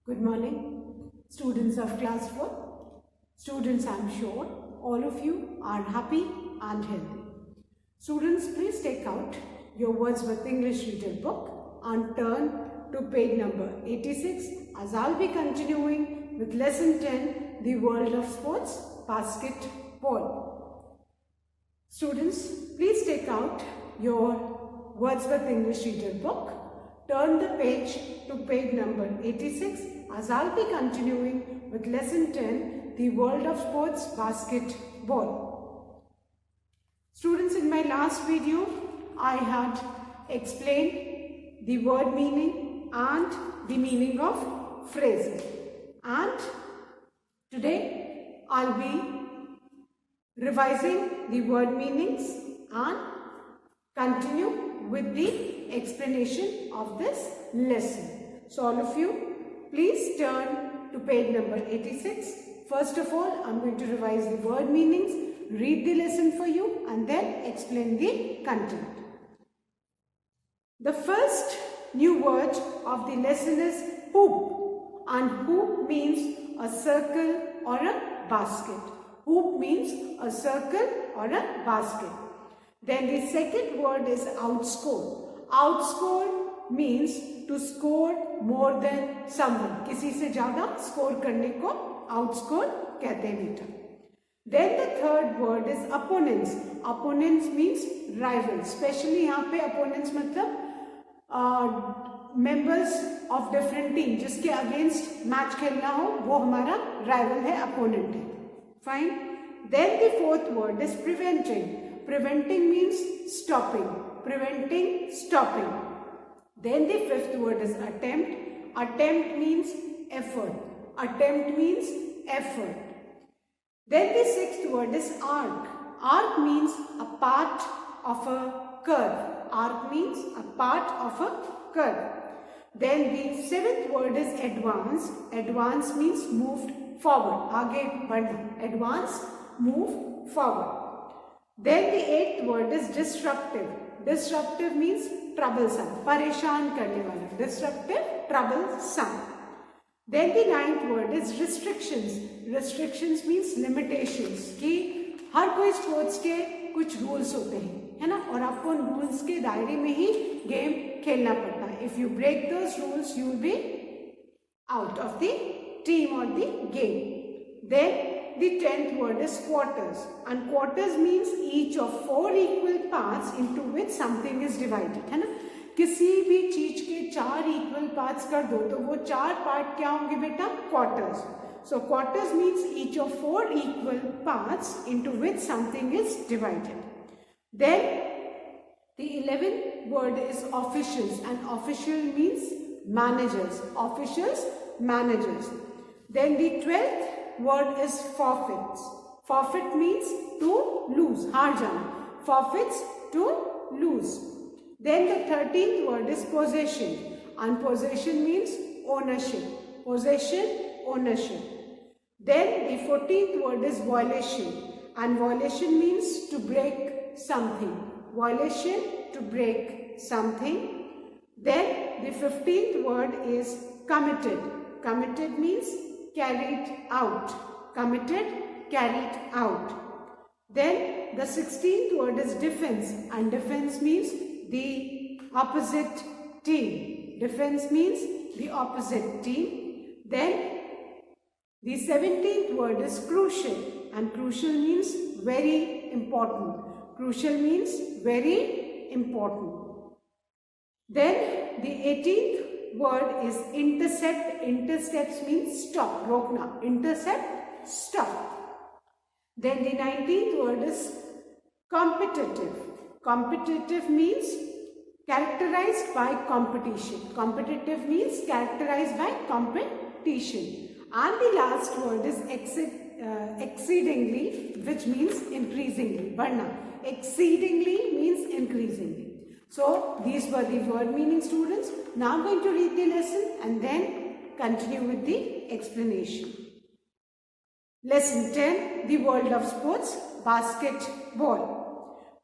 Good morning, students of class 4. Students, I am sure all of you are happy and healthy. Students, please take out your Wordsworth English Reader book and turn to page number 86 as I'll be continuing with lesson 10, The World of Sports, Basketball. Students, please take out your Wordsworth English Reader book. Turn the page to page number 86 as I'll be continuing with lesson 10, The World of Sports, Basketball. Students, in my last video, I had explained the word meaning and the meaning of phrases. And today, I'll be revising the word meanings and continue with the explanation of this lesson. So all of you, please turn to page number 86. First of all, I'm going to revise the word meanings, read the lesson for you and then explain the content. The first new word of the lesson is hoop, and hoop means a circle or a basket. Hoop means a circle or a basket. Then the second word is outscore. Outscore means to score more than someone. किसी से ज़्यादा score करने को outscore कहते हैं बेटा. Then the third word is opponents. Opponents means rivals. Especially यहाँ पे opponents मतलब members of different team जिसके against match खेलना हो वो हमारा rival है, opponent है. Fine. Then the fourth word is preventing. Preventing means stopping. Preventing, stopping. Then the fifth word is attempt. Attempt means effort. Attempt means effort. Then the sixth word is arc. Arc means a part of a curve. Arc means a part of a curve. Then the seventh word is advance. Advance means moved forward. आगे बढ़ना. Advance, move forward. Then the eighth word is disruptive. Disruptive means troublesome. परेशान करने वाला. Disruptive, troublesome. Then the ninth word is restrictions. Restrictions means limitations. कि हर कोई sports के कुछ rules होते हैं, है ना, और आपको उन रूल्स के दायरे में ही गेम खेलना पड़ता है. If you break those rules, you will be out of the team or the game. Then the 10th word is quarters, and quarters means each of 4 equal parts into which something is divided, है ना. किसी भी चीज के 4 equal parts कर दो तो वो 4 पार्ट क्या होंगे बेटा? Quarters. So quarters means each of 4 equal parts into which something is divided. Then the 11th word is officials, and official means managers. Officials, managers. Then the 12th word is forfeits. Forfeit means to lose, हार जाना. Forfeits, to lose. Then the 13th word is possession, and possession means ownership. Possession, ownership. Then the 14th word is violation, and violation means to break something. Violation, to break something. Then the 15th word is committed. Committed means carried out. Committed, carried out. Then the 16th word is defense, and defense means the opposite team. Defense means the opposite team. Then the 17th word is crucial, and crucial means very important. Crucial means very important. Then the 18th word is intercept. Intercepts means stop, rokna. Intercept, stop. Then the 19th word is competitive. Competitive means characterized by competition. Competitive means characterized by competition. And the last word is exceedingly, which means increasingly. Barna. Exceedingly means increasingly. So these were the word meaning, students. Now I'm going to read the lesson and then continue with the explanation. Lesson 10, The World of Sports, Basketball.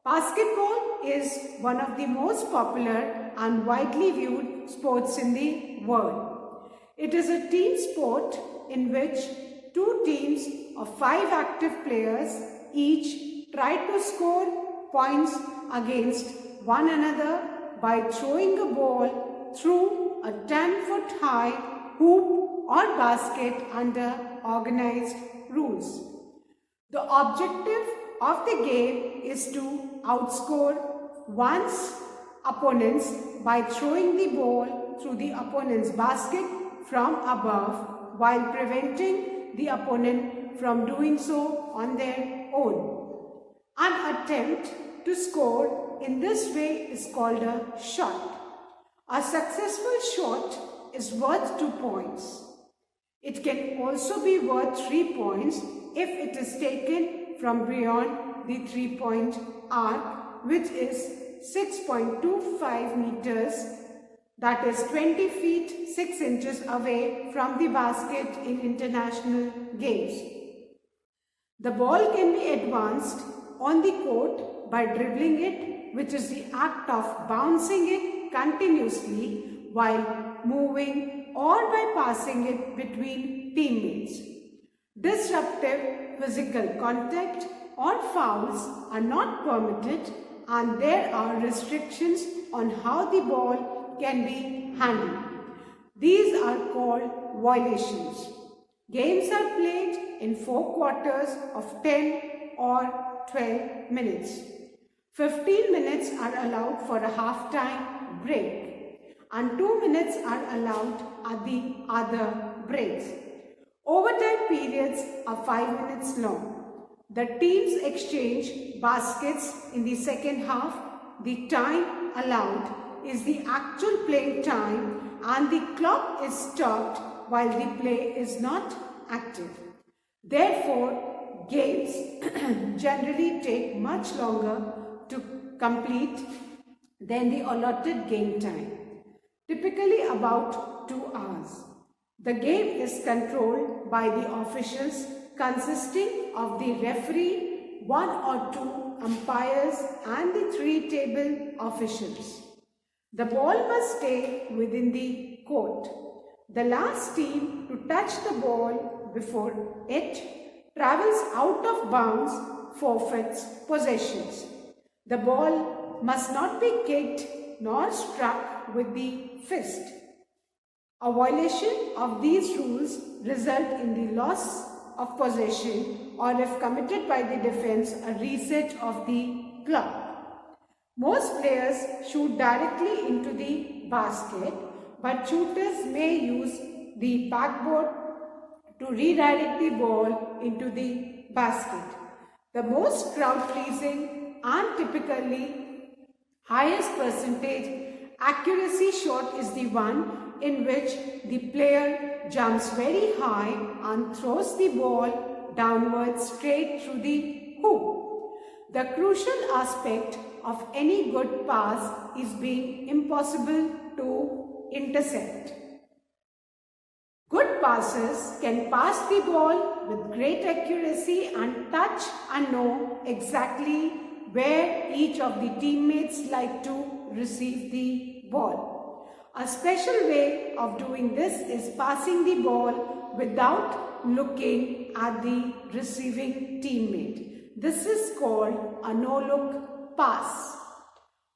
Basketball is one of the most popular and widely viewed sports in the world. It is a team sport in which two teams of 5 active players each try to score points against one another by throwing a ball through a 10-foot high hoop or basket under organized rules. The objective of the game is to outscore one's opponents by throwing the ball through the opponent's basket from above while preventing the opponent from doing so on their own. An attempt to score in this way is called a shot. A successful shot is worth 2 points. It can also be worth 3 points if it is taken from beyond the 3-point arc, which is 6.25 meters, that is 20 feet 6 inches away from the basket in international games. The ball can be advanced on the court by dribbling it, which is the act of bouncing it continuously while moving, or by passing it between teammates. Disruptive physical contact or fouls are not permitted, and there are restrictions on how the ball can be handled. These are called violations. Games are played in 4 quarters of 10 or 12 minutes. 15 minutes are allowed for a half-time break, and 2 minutes are allowed at the other breaks. Overtime periods are 5 minutes long. The teams exchange baskets in the second half. The time allowed is the actual playing time, and the clock is stopped while the play is not active. Therefore, games generally take much longer to complete than the allotted game time, typically about 2 hours. The game is controlled by the officials consisting of the referee, 1 or 2 umpires, and the 3 table officials. The ball must stay within the court. The last team to touch the ball before it travels out of bounds forfeits possessions. The ball must not be kicked nor struck with the fist. A violation of these rules result in the loss of possession, or if committed by the defense, a reset of the clock. Most players shoot directly into the basket, but shooters may use the backboard to redirect the ball into the basket. The most crowd-pleasing and typically highest percentage accuracy shot is the one in which the player jumps very high and throws the ball downwards straight through the hoop. The crucial aspect of any good pass is being impossible to intercept. Good passers can pass the ball with great accuracy and touch and know exactly where each of the teammates like to receive the ball. A special way of doing this is passing the ball without looking at the receiving teammate. This is called a no-look pass.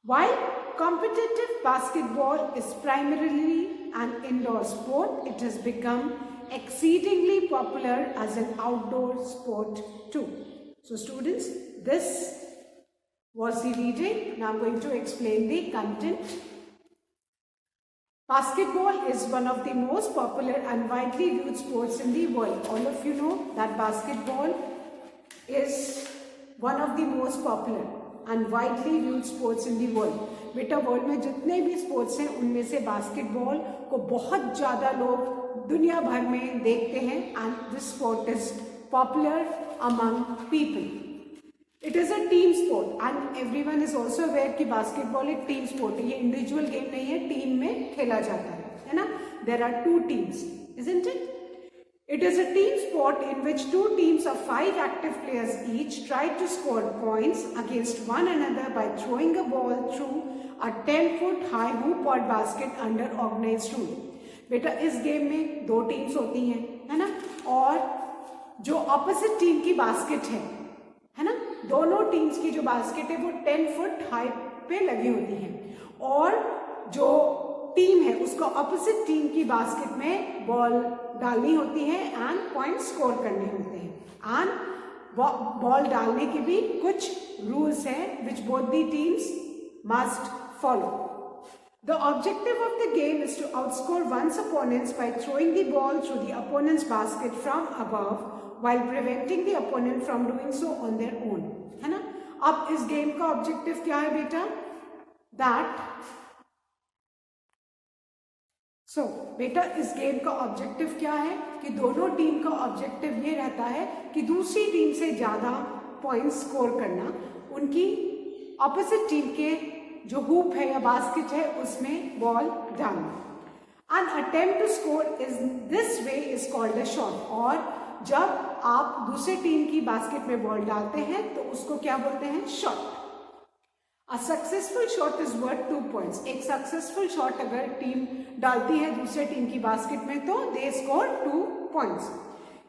While competitive basketball is primarily an indoor sport, it has become exceedingly popular as an outdoor sport too. So students, this was the reading. Now I'm going to explain the content. Basketball is one of the most popular and widely viewed sports in the world. All of you know that basketball is one of the most popular and widely viewed sports in the world. बेटा world में जितने भी sports हैं उनमें से basketball को बहुत ज़्यादा लोग दुनिया भर में देखते हैं and this sport is popular among people. It is a team sport and everyone is also aware कि बास्केटबॉल एक टीम स्पोर्ट है. ये इंडिविजुअल गेम नहीं है, टीम में खेला जाता है ना. There are 2 teams, isn't it? It is a team sport in which 2 teams of 5 active players each try to score points against one another by throwing a ball through a 10-foot high hoop or basket under organized rule. बेटा इस game में 2 teams होती हैं, है ना, और जो opposite team की बास्केट है ना, दोनों टीम्स की जो बास्केट है वो 10 फुट हाइट पे लगी होती है, और जो टीम है उसको ऑपोजिट टीम की बास्केट में बॉल डालनी होती है एंड पॉइंट स्कोर करने होते हैं। एंड बॉल डालने के भी कुछ रूल्स हैं which both the teams must follow. The objective of the game is to outscore one's opponents by throwing the ball through the opponent's basket from above while preventing the opponent from doing so on their own, है ना। अब इस game का objective क्या है बेटा? बेटा इस गेम का ऑब्जेक्टिव क्या है कि दोनों टीम का ऑब्जेक्टिव ये रहता है कि दूसरी टीम से ज्यादा पॉइंट स्कोर करना, उनकी ऑपोजिट टीम के जो हुप है या बास्केट है उसमें बॉल डालना। An attempt to score is this way is called a shot। और जब आप दूसरे टीम की बास्केट में बॉल डालते हैं तो उसको क्या बोलते हैं? Shot. A successful shot is worth 2 points। एक सक्सेसफुल शॉट अगर टीम डालती है दूसरे टीम की बास्केट में तो they score 2 points।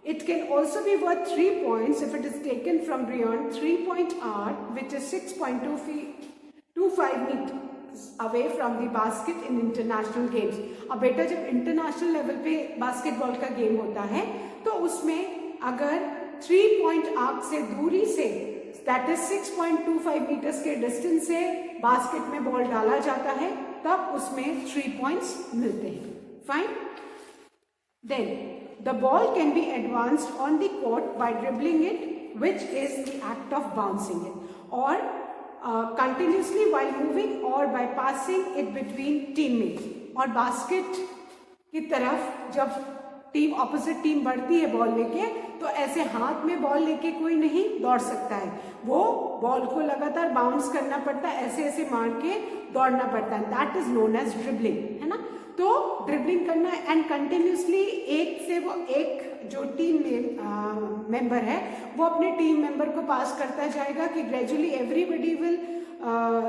It can also be worth 3 points if it is taken from beyond 3-point arc, which is 6.25 meters away from the basket in international games। अब बेटा जब इंटरनेशनल लेवल पे basketball का game होता है तो उसमें अगर 3-point आर्क से दूरी से दैट इज 6.25 मीटर्स के डिस्टेंस से बास्केट में बॉल डाला जाता है तब उसमें 3 पॉइंट्स मिलते हैं। Fine. Then the ball can be advanced on the court by dribbling it which is the act of bouncing it, और continuously while moving or by passing it between teammates। और basket की तरफ जब team opposite team बढ़ती है ball लेके तो ऐसे हाथ में बॉल लेके कोई नहीं दौड़ सकता है, वो बॉल को लगातार बाउंस करना पड़ता है, ऐसे ऐसे मार के दौड़ना पड़ता है। That is known as dribbling, है ना। तो ड्रिबलिंग करना एंड कंटिन्यूसली एक जो टीम मेंबर है वो अपने टीम मेंबर को पास करता जाएगा कि gradually everybody will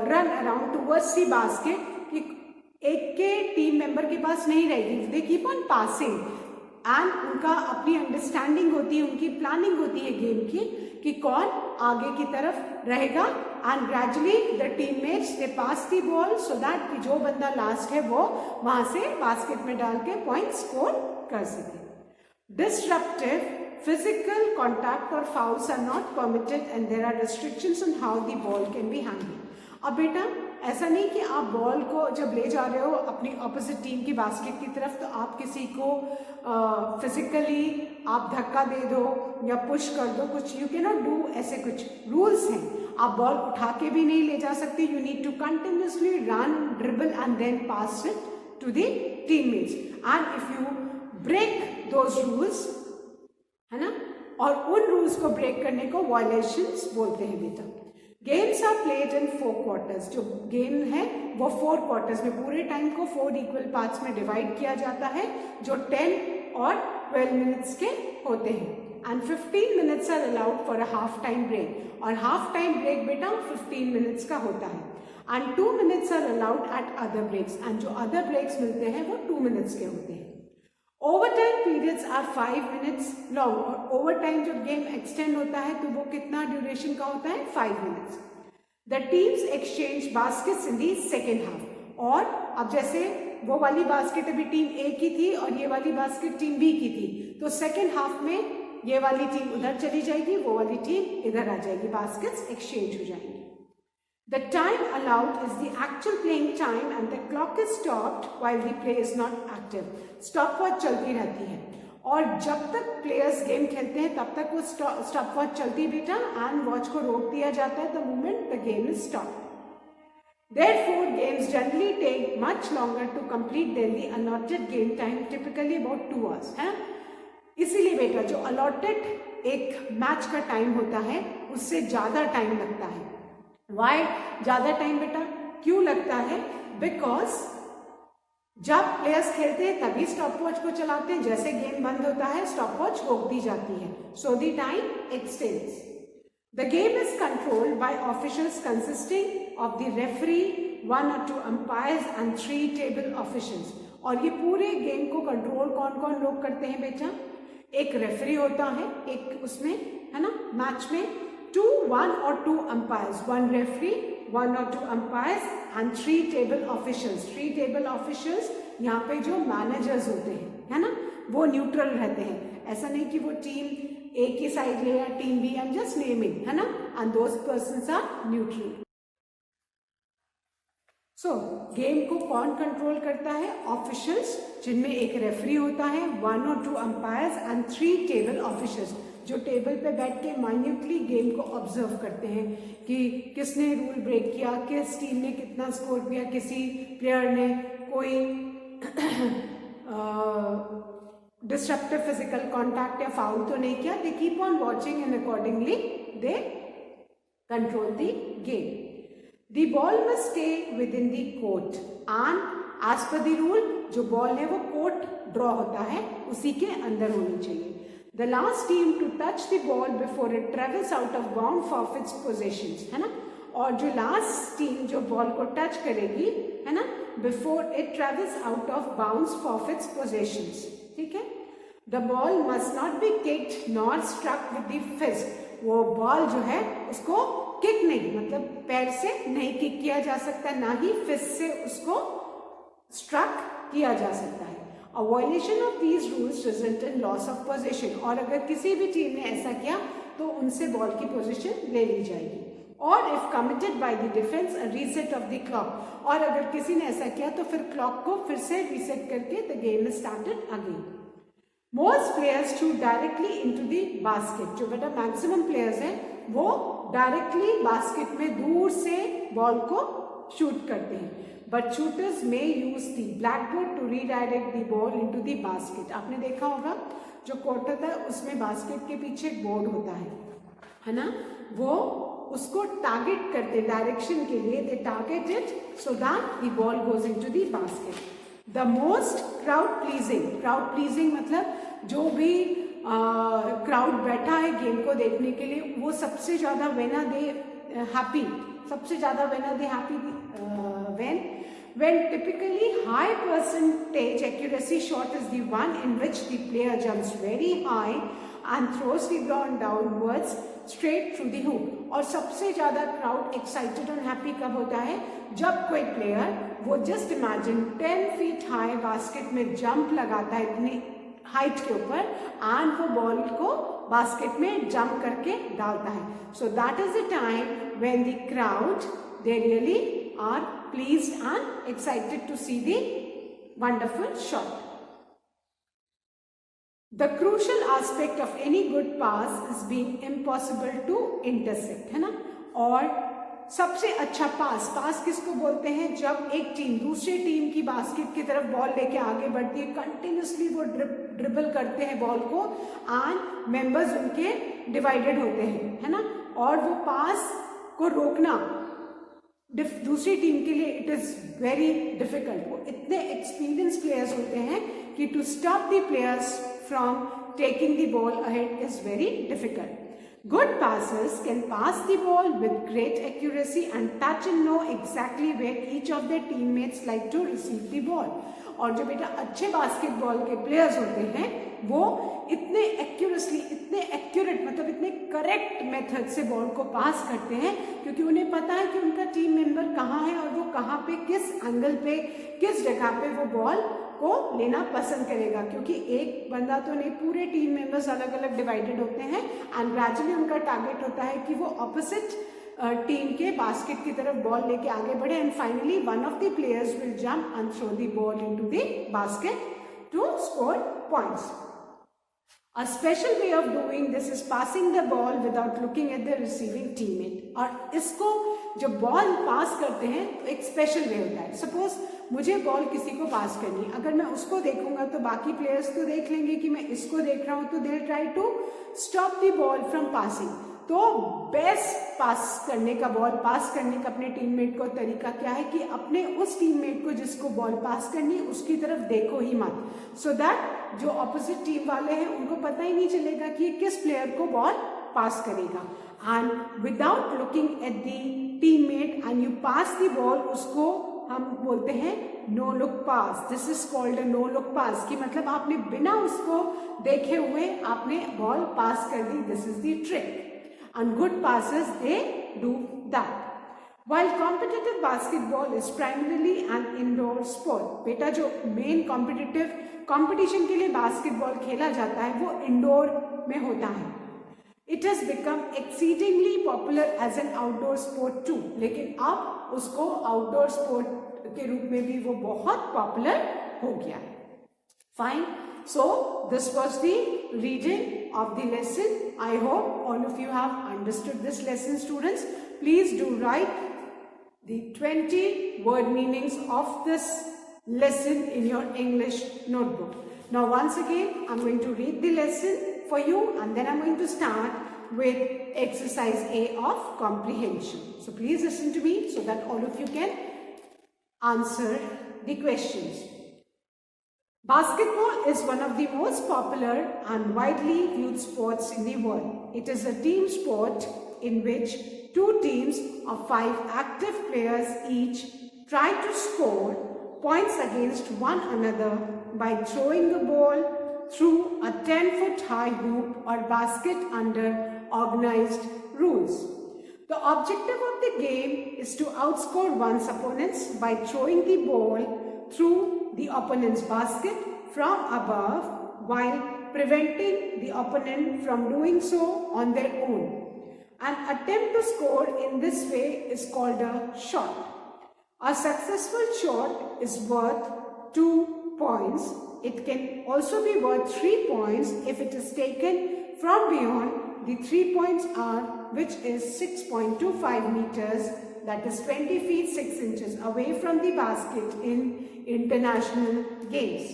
run around towards the basket, कि एक के टीम मेंबर के पास नहीं रहेगी, दे कीप ऑन पासिंग एंड उनका अपनी अंडरस्टैंडिंग होती है, उनकी प्लानिंग होती है गेम की कि कौन आगे की तरफ रहेगा and gradually the teammates they pass the ball so that कि जो बंदा लास्ट है वो वहां से बास्केट में डाल के पॉइंट स्कोर कर सके। Disruptive physical contact or fouls are not permitted and there are restrictions on how the ball can be handled। अब बेटा ऐसा नहीं कि आप बॉल को जब ले जा रहे हो अपनी ऑपोजिट टीम की बास्केट की तरफ तो आप किसी को फिजिकली आप धक्का दे दो या पुश कर दो, कुछ यू कैन नॉट डू, ऐसे कुछ रूल्स हैं। आप बॉल उठा के भी नहीं ले जा सकते, you need to continuously run dribble and then pass it to the teammates and if you break those rules, है ना, और उन रूल्स को ब्रेक करने को वायलेशंस बोलते हैं बेटा। Games are played in 4 quarters. जो गेम है वो 4 क्वार्टर्स में, पूरे टाइम को 4 इक्वल पार्ट्स में डिवाइड किया जाता है जो 10 और 12 मिनट्स के होते हैं and 15 minutes are allowed for a half time break, और हाफ टाइम ब्रेक बेटा 15 मिनट्स का होता है and 2 minutes are allowed at other breaks, and जो अदर ब्रेक्स मिलते हैं वो 2 मिनट्स के होते हैं। Overtime periods are 5 minutes long, और ओवरटाइम जब गेम एक्सटेंड होता है तो वो कितना ड्यूरेशन का होता है? 5 minutes. The teams exchange baskets in the second half, और अब जैसे वो वाली बास्केट अभी टीम ए की थी और ये वाली बास्केट टीम बी की थी, तो सेकेंड हाफ में ये वाली टीम उधर चली जाएगी, वो वाली टीम इधर आ जाएगी, बास्केट्स एक्सचेंज हो जाएंगी। The time allowed is the actual playing time and the clock is stopped while the play is not active। Stopwatch चलती रहती है और जब तक प्लेयर्स गेम खेलते हैं तब तक वो स्टॉपवॉच चलती बेटा एंड वॉच को रोक दिया जाता है the moment the game is stop. Therefore, games generally take much longer to complete than the allotted game time, typically about 2 hours, है। इसीलिए बेटा जो अलॉटेड एक मैच का टाइम होता है उससे ज्यादा टाइम लगता है। वाई ज्यादा टाइम बेटा क्यों लगता है? बिकॉज जब प्लेयर्स खेलते हैं तभी स्टॉपवॉच को चलाते हैं, जैसे गेम बंद होता है स्टॉपवॉच रोक दी जाती है, so the time x tends. The game is controlled by officials consisting of the referee, 1 or 2 umpires and 3 table officials। और ये पूरे गेम को कंट्रोल कौन कौन लोग करते हैं बेटा? एक रेफरी होता है, एक उसमें है ना मैच में 1 or 2 umpires, 1 referee, 1 or 2 umpires and 3 table officials. 3 table officials यहाँ पे जो मैनेजर्स होते हैं है ना, वो न्यूट्रल रहते हैं। ऐसा नहीं कि वो टीम ए की साइड ले या team B, I am just naming, है ना, and those persons are neutral. So game को कौन कंट्रोल करता है? ऑफिशियल्स, जिनमें एक रेफरी होता है, 1 or 2 umpires and 3 table officials, जो टेबल पे बैठ के माइन्यूटली गेम को ऑब्जर्व करते हैं कि किसने रूल ब्रेक किया, किस टीम ने कितना स्कोर किया, किसी प्लेयर ने कोई डिस्ट्रप्टिव फिजिकल कॉन्टैक्ट या फाउल तो नहीं किया। They keep on watching and accordingly they control the game. The ball must stay within the court and as per the rule जो बॉल है वो कोर्ट ड्रॉ होता है उसी के अंदर होनी चाहिए। The last team to touch the ball before it travels out of bounds forfeits possessions, है ना, और जो लास्ट टीम जो बॉल को टच करेगी है ना, before it travels out of bounds forfeits possessions, ठीक है। The ball must not be kicked nor struck with the fist, वो बॉल जो है उसको किक नहीं, मतलब पैर से नहीं किक किया जा सकता, ना ही फिस्ट से उसको स्ट्रक किया जा सकता है। A violation of these rules result in loss of possession, और अगर किसी भी टीम ने ऐसा किया तो उनसे बॉल की पोजीशन ले ली जाएगी। और if committed by the defense a reset of the clock, और अगर किसी ने ऐसा किया तो फिर क्लॉक को फिर से रीसेट करके the game is started again. Most players shoot directly into the basket, जो बेटा मैक्सिमम प्लेयर्स हैं वो डायरेक्टली बास्केट में दूर से बॉल को शूट करते हैं। But shooters may use the blackboard to redirect the ball into the basket. आपने देखा होगा जो कोर्ट होता है उसमें बास्केट के पीछे एक बोर्ड होता है ना, वो उसको टारगेट करते डायरेक्शन के लिए, दे target it so that the ball goes into the basket. The most crowd pleasing मतलब जो भी क्राउड बैठा है गेम को देखने के लिए वो सबसे ज्यादा वेना दे हैप्पी, सबसे ज्यादा vena they happy when typically high percentage accuracy shot is the one in which the player jumps very high and throws the ball downwards straight through the hoop, और सबसे ज्यादा क्राउड एक्साइटेड और happy कब होता है? जब कोई player वो just imagine 10 feet high basket में जंप लगाता है इतनी हाइट के ऊपर एंड वो बॉल को बास्केट में जंप करके डालता है। So that is the time when the crowd they really are pleased and excited to see the wonderful shot. The crucial aspect of any good pass is being impossible to intercept, है ना, और सबसे अच्छा पास किसको बोलते हैं? जब एक टीम दूसरे टीम की बास्केट की तरफ बॉल लेके आगे बढ़ती है, कंटिन्यूसली वो ड्रिबल करते हैं बॉल को एंड मेंबर्स उनके डिवाइडेड होते हैं, है ना, और वो पास को रोकना दूसरी टीम के लिए इट इज वेरी डिफिकल्ट। वो इतने एक्सपीरियंस प्लेयर्स होते हैं कि to stop the players from taking the ball ahead is very difficult. Good passers can pass the ball with great accuracy and touch and know exactly where each of their teammates like to receive the ball. और जो बेटा अच्छे basketball के players होते हैं वो इतने accurately, इतने एक्यूरेट मतलब इतने करेक्ट मेथड से बॉल को पास करते हैं क्योंकि उन्हें पता है कि उनका टीम मेंबर कहाँ है और वो कहाँ पे, किस एंगल पे, किस जगह पे वो बॉल को लेना पसंद करेगा, क्योंकि एक बंदा तो नहीं, पूरे टीम मेंबर्स अलग अलग डिवाइडेड होते हैं एंड ग्रेजुअली उनका टारगेट होता है कि वो ऑपोजिट टीम के बास्केट की तरफ बॉल लेके आगे बढ़े and finally one of the players will jump and throw the ball into the basket to score points. A special way of doing this is passing the ball without looking at the receiving teammate. और इसको जब ball pass करते हैं तो एक special वे होता है। Suppose मुझे बॉल किसी को पास करनी है, अगर मैं उसको देखूंगा तो बाकी प्लेयर्स तो देख लेंगे कि मैं इसको देख रहा हूं, तो they try to stop the ball from passing. तो बेस्ट पास करने का, बॉल पास करने का अपने टीममेट को तरीका क्या है कि अपने उस टीममेट को जिसको बॉल पास करनी है उसकी तरफ देखो ही मत, सो दैट जो ऑपोजिट टीम वाले हैं उनको पता ही नहीं चलेगा कि किस प्लेयर को बॉल पास करेगा। And without looking at the teammate and you pass the ball, उसको हम बोलते हैं no look pass. This is called a no look pass, कि मतलब आपने बिना उसको देखे हुए आपने बॉल पास कर दी. This is the trick, and good passes they do that. While competitive basketball is primarily an indoor sport, बेटा जो मेन कंपटीशन के लिए बास्केटबॉल खेला जाता है वो इंडोर में होता है. It has become exceedingly popular as an outdoor sport too. लेकिन अब उसको आउटडोर स्पोर्ट के रूप में भी वो बहुत पॉपुलर हो गया है. Fine. So this was the reading of the lesson. I hope all of you have understood this lesson, students. Please do write the 20 word meanings of this lesson in your English notebook. Now once again I'm going to read the lesson for you, and then I'm going to start with exercise A of comprehension. So please listen to me so that all of you can answer the questions. Basketball is one of the most popular and widely viewed sports in the world. It is a team sport in which 2 teams of 5 active players each try to score points against one another by throwing the ball through a 10-foot high hoop or basket under organized rules. The objective of the game is to outscore one's opponents by throwing the ball through the opponent's basket from above while preventing the opponent from doing so on their own. An attempt to score in this way is called a shot. A successful shot is worth 2 points. It can also be worth 3 points if it is taken from beyond the 3-point arc, which is 6.25 meters, that is 20 feet 6 inches away from the basket in international games.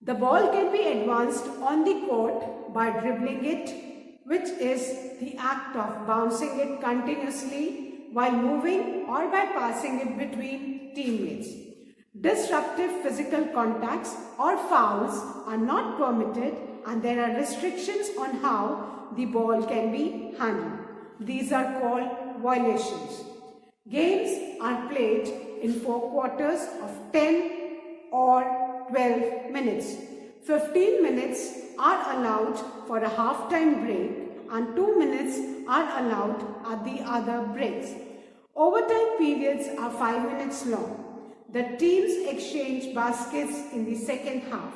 The ball can be advanced on the court by dribbling it, which is the act of bouncing it continuously while moving, or by passing it between teammates. Disruptive physical contacts or fouls are not permitted, and there are restrictions on how the ball can be handled. These are called violations. Games are played in 4 quarters of 10 or 12 minutes. 15 minutes are allowed for a half-time break, and 2 minutes are allowed at the other breaks. Overtime periods are 5 minutes long. The teams exchange baskets in the second half.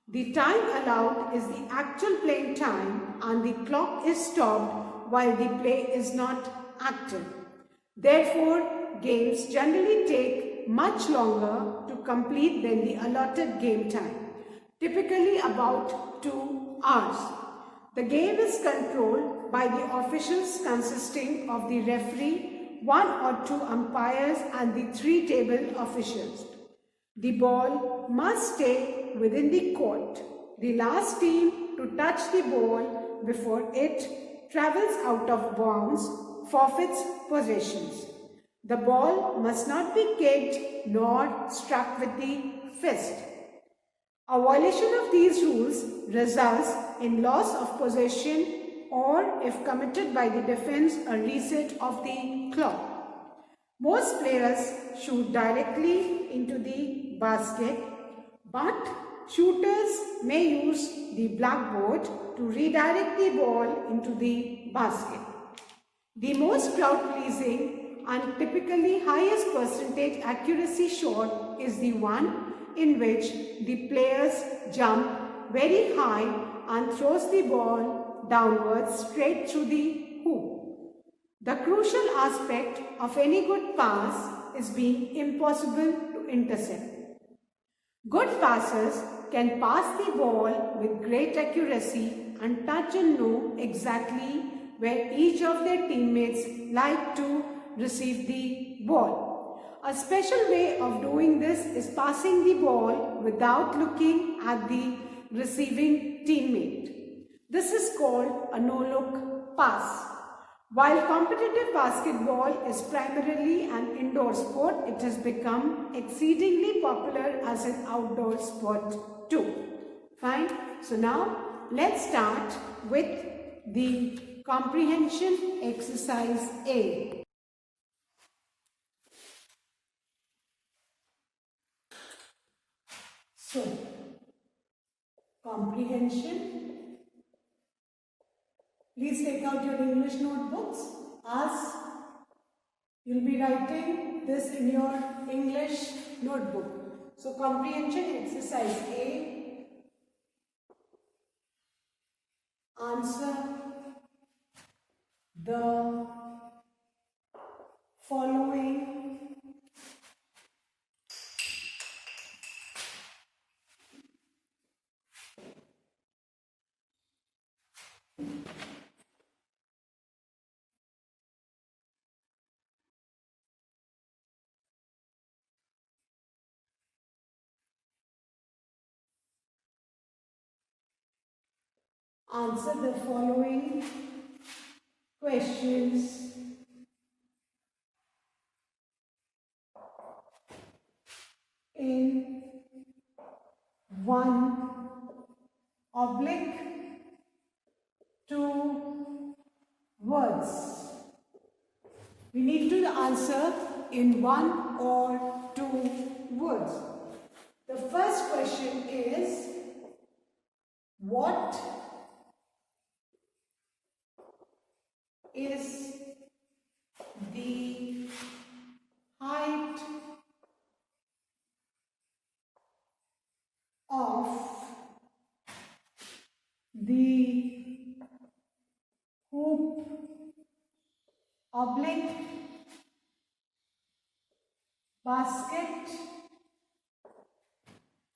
The time allowed is the actual playing time, and the clock is stopped while the play is not active. Therefore, games generally take much longer to complete than the allotted game time, typically about 2 hours. The game is controlled by the officials consisting of the referee, 1 or 2 umpires, and the 3 table officials. The ball must stay within the court. The last team to touch the ball before it travels out of bounds forfeits possessions. The ball must not be kicked nor struck with the fist. A violation of these rules results in loss of possession, or if committed by the defense, a reset of the clock. Most players shoot directly into the basket, but shooters may use the blackboard to redirect the ball into the basket. The most crowd-pleasing and typically highest percentage accuracy shot is the one in which the players jump very high and throws the ball downwards straight through the hoop. The crucial aspect of any good pass is being impossible to intercept. Good passers can pass the ball with great accuracy and touch and know exactly where each of their teammates like to receive the ball. A special way of doing this is passing the ball without looking at the receiving teammate. This is called a no-look pass. While competitive basketball is primarily an indoor sport, it has become exceedingly popular as an outdoor sport too. Fine. So now let's start with the comprehension exercise A. So, comprehension. Please take out your English notebooks as you'll be writing this in your English notebook. So, comprehension exercise A. Answer the following questions in 1/2 words. We need to answer in 1 or 2 words. The first question is, what is the height of the hoop oblique basket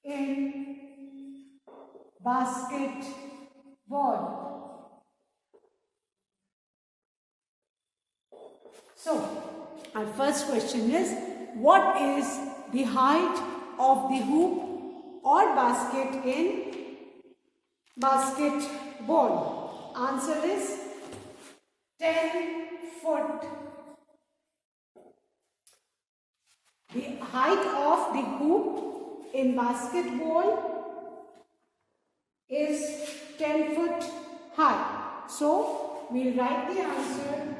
in basketball? So, our first question is, what is the height of the hoop or basket in basketball? Answer is 10 foot. The height of the hoop in basketball is 10 foot high. So, we'll write the answer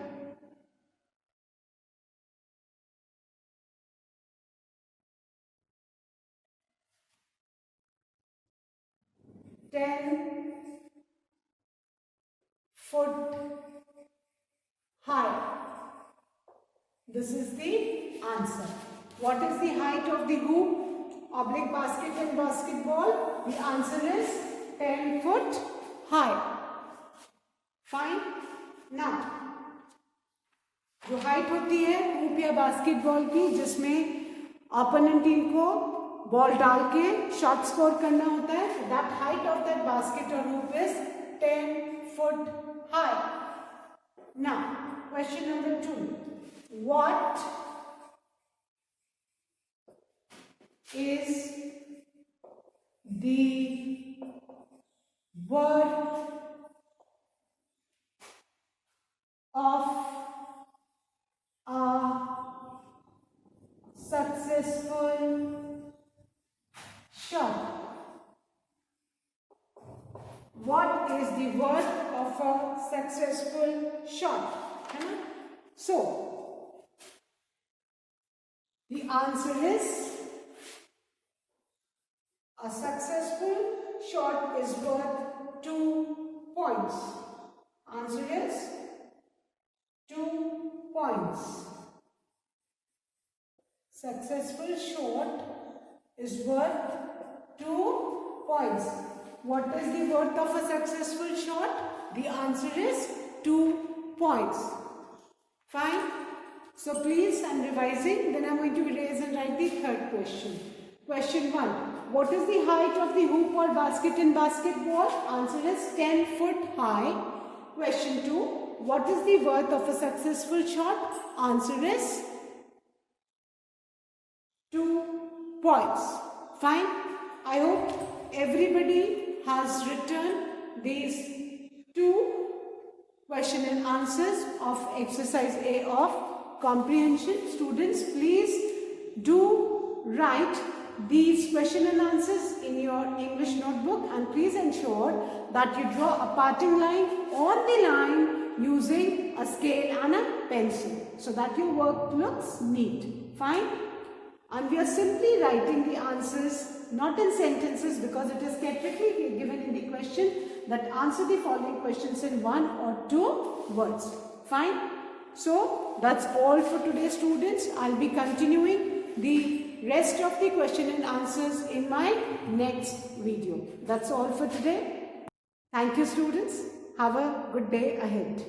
10 foot high. This is the answer. What is the height of the hoop oblique basket in basketball? The answer is 10 foot high. Fine. Now, जो height होती है hoop या basketball की, जिसमें opponent team को ball डाल के shot score करना होता है, that height of that basket और hoop is 10 foot high. Now, question number 2. What is the worth of a successful shot? What is the worth of a successful shot? So, the answer is, a successful shot is worth 2 points. Answer is 2 points. Successful shot is worth 2 points. What is the worth of a successful shot? The answer is 2 points. Fine. So please, I'm revising. Then I'm going to erase and write the third question. Question 1. What is the height of the hoop or basket in basketball? Answer is 10 foot high. Question 2. What is the worth of a successful shot? Answer is 2 points. Fine. I hope everybody has written these 2 question and answers of exercise A of comprehension. Students, please do write these question and answers in your English notebook, and please ensure that you draw a parting line on the line using a scale and a pencil so that your work looks neat. Fine? And we are simply writing the answers not in sentences because it is categorically given in the question that answer the following questions in 1 or 2 words. Fine. So that's all for today, students. I'll be continuing the rest of the question and answers in my next video. That's all for today. Thank you, students. Have a good day ahead.